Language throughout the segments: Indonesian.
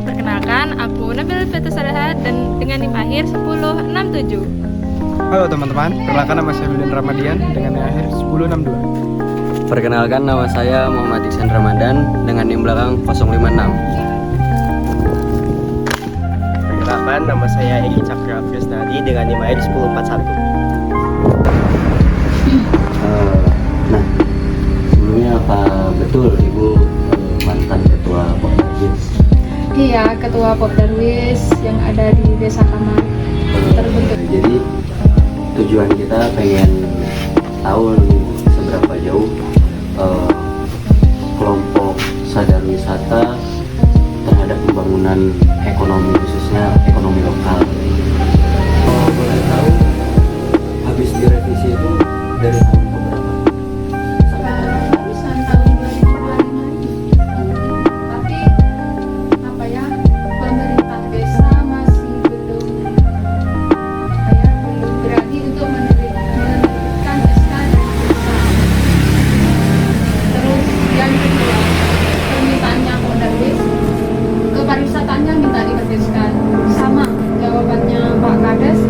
Perkenalkan, aku Nabil Fetus Salahat dan dengan NIM akhir 1067. Halo teman-teman, perkenalkan nama saya Wildan Ramadian dengan NIM akhir 1062. Perkenalkan, nama saya Muhammad Iksan Ramadan dengan NIM belakang 056. Perkenalkan, nama saya Egi Cakra Krisnadi dengan NIM akhir 1041. Nah, sebelumnya apa betul Ibu mantan ketua Popdarwis? Iya, ketua Popdarwis yang ada di Desa Kamar terbentuk. Jadi tujuan kita pengen tahu seberapa jauh kelompok sadar wisata terhadap pembangunan ekonomi, khususnya ekonomi lokal. Boleh tahu habis direvisi itu dari tahun ke berapa? Barusan tahun 2025 ini. Tapi apa ya, pemerintah desa masih belum berani untuk menerbitkan SK dari desa. Terus yang kedua, permintaannya Popdarwis ke pariwisatanya minta diperdeskan. Sama jawabannya Pak Kades,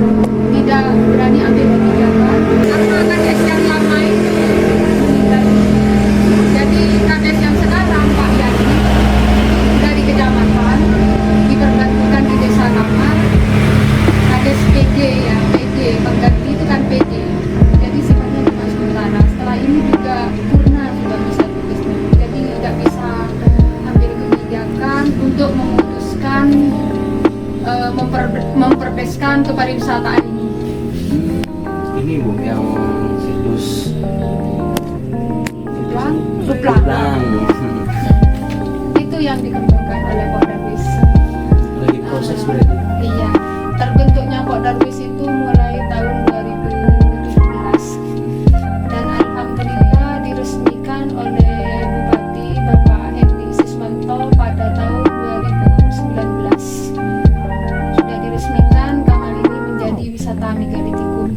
tidak berani ambil kebijakan karena Kades yang lama itu meninggal. Jadi Kades yang sekarang Pak Yani dari kecamatan diperbantukan di Desa Kamar. Kades PD ya, PD pengganti itu kan PD. Jadi sifatnya cuma sementara. Setelah ini juga purna sudah bisa tugasnya. Jadi tidak bisa ambil kebijakan untuk memutuskan memperbeskan kepariwisataan ini. Ini Bu yang situs Suplang. Itu yang dikembangkan oleh Popdarwis. lagi proses berarti. Iya, terbentuknya Popdarwis itu mulai tahun 2017 dan alhamdulillah diresmikan oleh Bupati Bapak Hendy Siswanto pada tahun 2019. Sudah diresmikan Kamar ini menjadi wisata megalitikum.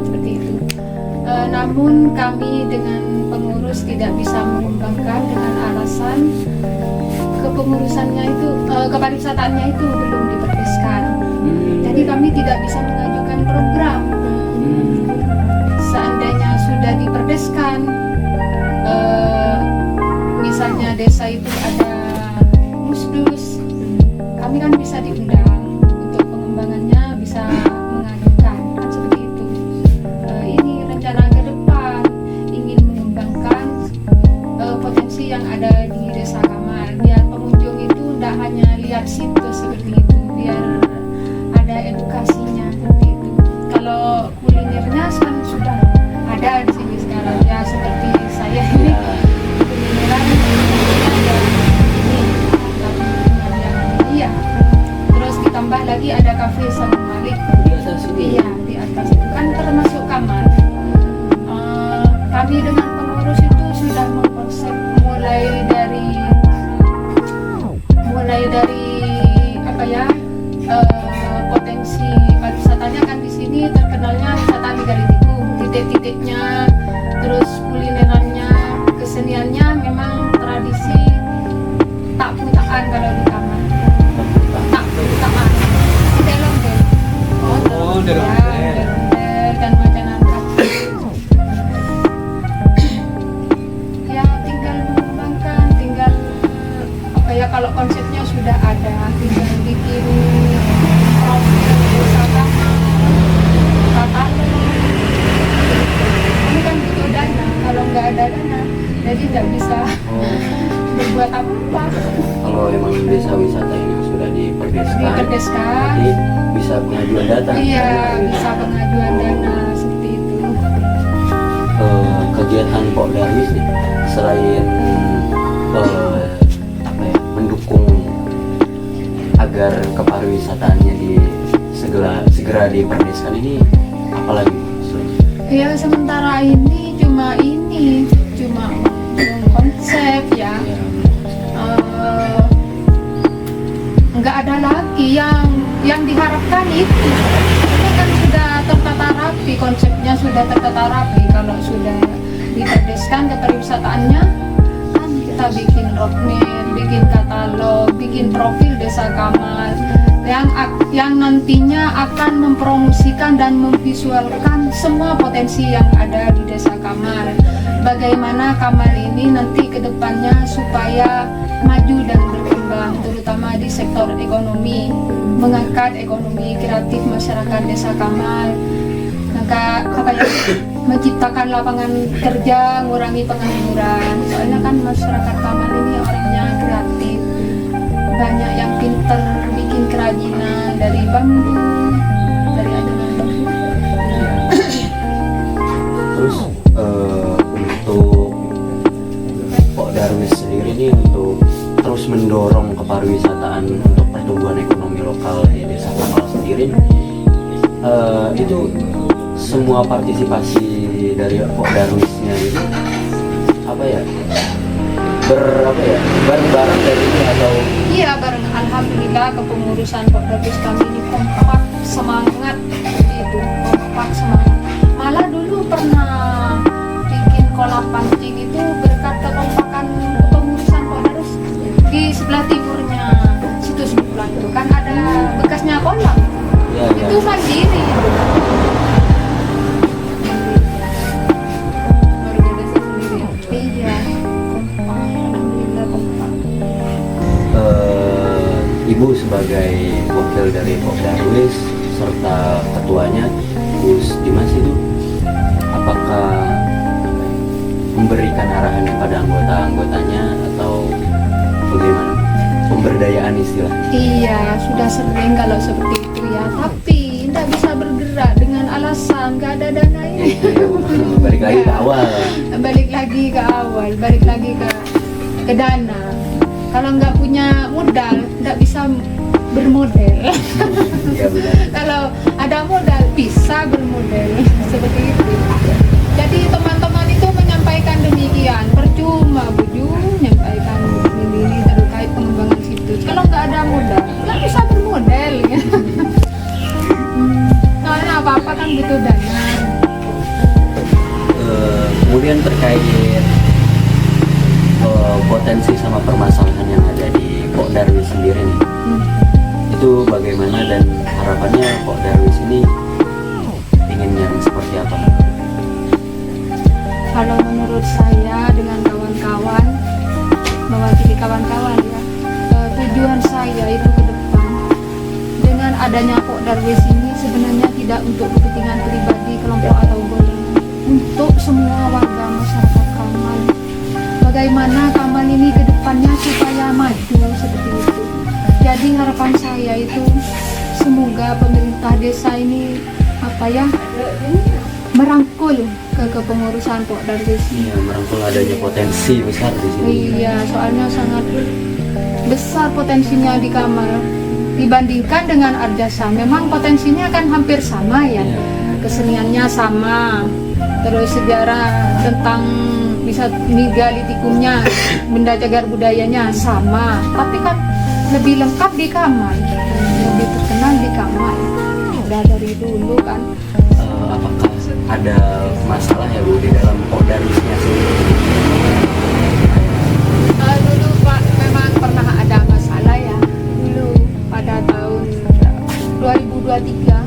Seperti itu. Namun kami dengan pengurus tidak bisa mengembangkan dengan alasan kepengurusannya itu, kepariwisataannya itu belum diperdeskan. Jadi kami tidak bisa mengajukan program. Seandainya sudah diperdeskan, misalnya desa itu ada musdus, kami kan bisa diundang untuk pengembangannya, bisa mengajukan kan seperti itu. Ini rencana ke depan ingin mengembangkan potensi yang ada di Desa Kamar, biar pengunjung itu tidak hanya lihat situs seperti itu, biar ada edukasinya seperti itu. Kalau kulinernya kan sudah ada di sini sekarang ya, seperti saya ini kulineran ada ini, iya. Terus ditambah lagi ada kafe sama Malik. Di atas ini. Iya, di atas itu kan termasuk kamar. Kami dengan pengurus itu sudah mengkonsep mulai dari apa ya, potensi pariwisatanya kan di sini terkenalnya wisata megalitikum, titik-titiknya, terus kulinerannya, keseniannya memang tradisi tak putaan kalau di kamar. Tak putaan. Delong-del. Oh, delong-del. Dan macanangka. Ya tinggal mengembangkan, tinggal apa ya, kalau konsepnya sudah ada, tinggal bikin profil wisata, katalog. Ini kan butuh dana, kalau nggak ada dana jadi nggak bisa berbuat apa-apa. Kalau emang desa wisata ini sudah Diperdeskan. jadi bisa pengajuan data. Iya, bisa pengajuan dana seperti itu. Kegiatan Popdarwis nih, selain apa ya, mendukung agar kepariwisataannya segera diperdeskan, ini apalagi Ya sementara ini cuma konsep ya. Nggak ada lagi yang diharapkan itu. Ini kan sudah tertata rapi, konsepnya sudah tertata rapi. Kalau sudah diperdeskan ke pariwisataannya, kan kita bikin roadmap, bikin katalog, bikin profil Desa Kamal yang nantinya akan mempromosikan dan memvisualkan semua potensi yang ada di Desa Kamal. Bagaimana Kamal ini nanti ke depannya supaya maju dan berkembang, terutama di sektor ekonomi, mengangkat ekonomi kreatif masyarakat Desa Kamal, menciptakan lapangan kerja, mengurangi pengangguran. Soalnya kan masyarakat Kamal ini orangnya kreatif, banyak yang pinter bikin kerajinan dari bambu, dari adonan bambu. Terus untuk Pok Darwis sendiri ini untuk terus mendorong kepariwisataan untuk pertumbuhan ekonomi lokal di Desa Kamal sendiri, itu semua partisipasi dari Pok Darwisnya itu bareng-bareng dari ini atau? Iya, bareng. Alhamdulillah kepengurusan Pok Darwis kami ini kompak, semangat seperti itu, kompak semangat. Malah dulu pernah bikin kolam pancing itu berkat kekompakan kepengurusan Pok Darwis. Di sebelah timurnya situs Bulan itu kan ada bekasnya kolam, Ya. itu mandiri. Ibu sebagai wakil dari Pok Darwis serta ketuanya Gus Dimas itu apakah memberikan arahan kepada anggota-anggotanya atau bagaimana pemberdayaan istilah? Iya, sudah sering kalau seperti itu ya, tapi tidak bisa bergerak dengan alasan nggak ada dana ini. Balik lagi ke awal. Balik lagi ke awal, balik lagi ke dana. Kalau nggak punya modal, nggak bisa bermodel. Iya benar. Kalau ada modal, bisa bermodel. Seperti itu. Jadi teman-teman itu menyampaikan demikian, percuma buju menyampaikan ini terkait pengembangan situs. Kalau nggak ada modal, nggak bisa bermodel. Ya. Soalnya apa-apa kan butuh dana. Kemudian terkait potensi sama permasalahan yang ada di Pok Darwis sendiri nih, itu bagaimana dan harapannya Pok Darwis ini ingin yang seperti apa? Kalau menurut saya dengan kawan-kawan, mewakili kawan-kawan ya, tujuan saya itu ke depan dengan adanya Pok Darwis ini sebenarnya tidak untuk kepentingan pribadi, kelompok atau golongan, untuk semua warga masyarakat Kamal. Bagaimana Kamal ini ke depannya supaya maju seperti itu. Jadi harapan saya itu semoga pemerintah desa ini merangkul ke kepengurusan Pok Darwis. Iya, merangkul adanya potensi besar di sini. Iya, soalnya sangat besar potensinya di Kamal dibandingkan dengan Arjasa. Memang potensinya kan hampir sama ya, keseniannya sama, terus sejarah tentang bisa menggali tikumnya, benda cagar budayanya sama, tapi kan lebih lengkap di Kamal, lebih terkenal di Kamal. Udah dari dulu kan. Apakah ada masalah ya Bu di dalam Pok Darwisnya sendiri? Dulu Pak memang pernah ada masalah ya. Dulu pada tahun 2023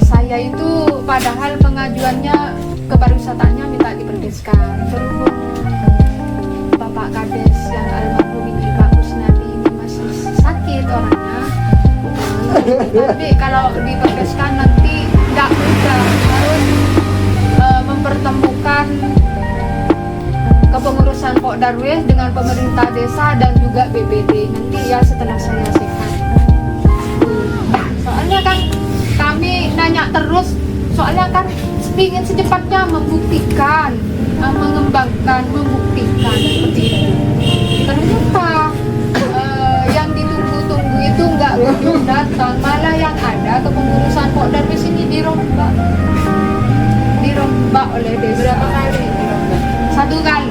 saya itu padahal pengajuannya ke pariwisatanya minta diperdeskan. Berhubung Bapak Kades yang almarhum ini Pak Kusnadi ini masih sakit orangnya, tapi kalau diperdeskan nanti tidak mudah, harus mempertemukan kepengurusan Pok Darwis dengan pemerintah desa dan juga BPD nanti ya setelah saya sehat. Soalnya kan kami nanya terus, soalnya kan ingin secepatnya membuktikan, mengembangkan, membuktikan seperti itu. Ternyata yang ditunggu-tunggu itu nggak kunjung datang, malah yang ada kepengurusan Pok Darwis ini dirombak oleh desa. Berapa kali dirombak? 1 kali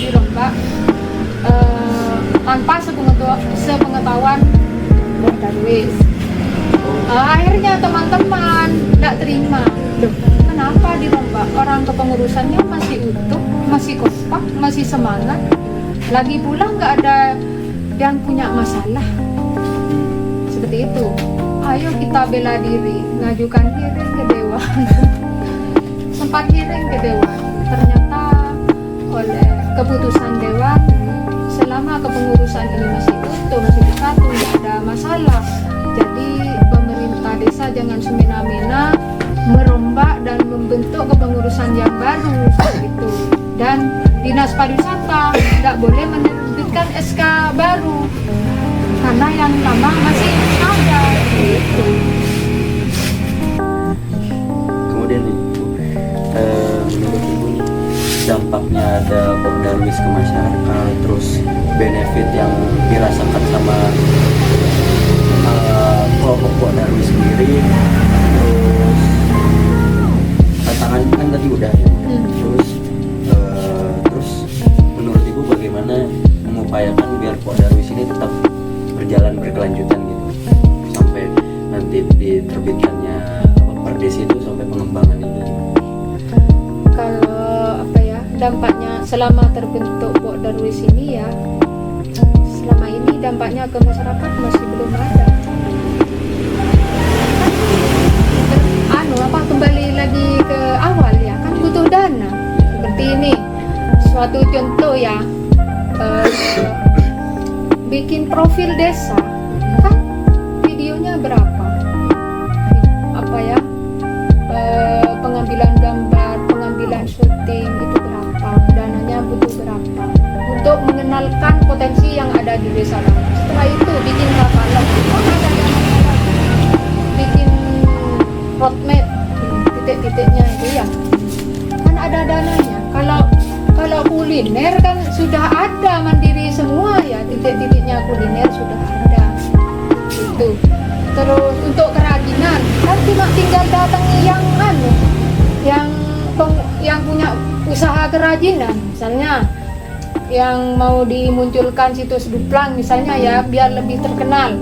dirombak tanpa sepengetahuan Pok Darwis. Akhirnya teman-teman tidak terima. Loh, kenapa dirombak? Orang kepengurusannya masih utuh, masih kompak, masih semangat. Lagi pula nggak ada yang punya masalah seperti itu. Ayo kita bela diri, ngajukan hearing ke dewan. Sempat hearing ke dewan, ternyata oleh keputusan dewan selama kepengurusan ini masih utuh, masih bersatu, tidak ada masalah. Jadi pemerintah desa jangan semena-mena merombak dan membentuk kepengurusan yang baru seperti itu. Dan dinas pariwisata tidak boleh menerbitkan SK baru karena yang lama masih ada gitu. Kemudian nih, menurut Ibu nih, dampaknya ada Pok Darwis ke masyarakat, terus benefit yang dirasakan sama kelompok Pok Darwis sendiri, terus tantangan kan tadi udah ya. Terus menurut Ibu bagaimana mengupayakan biar Pok Darwis ini tetap berjalan berkelanjutan gitu sampai nanti diterbitkannya perdes itu sampai pengembangan ini? Kalau apa ya, dampaknya selama terbentuk Pok Darwis ini ya, selama ini dampaknya ke masyarakat masih belum ada. Kembali lagi ke awal ya, kan butuh dana. Seperti ini suatu contoh ya, bikin profil desa kan videonya berapa, apa ya, pengambilan gambar, pengambilan syuting itu berapa, dananya butuh berapa untuk mengenalkan potensi yang ada di desa. Setelah itu bikin katalog, ada dana, bikin roadmap, titik-titiknya itu ya kan ada dananya. Kalau kuliner kan sudah ada mandiri semua ya, titik-titiknya kuliner sudah ada itu. Terus untuk kerajinan kan cuma tinggal datangi yang punya usaha kerajinan, misalnya yang mau dimunculkan situs Duplang misalnya ya, biar lebih terkenal.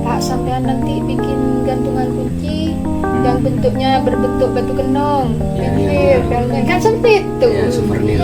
Pak, sampean nanti bikin gantungan kunci yang bentuknya berbentuk batu kendong, kan sempit tuh. Ya, souvenir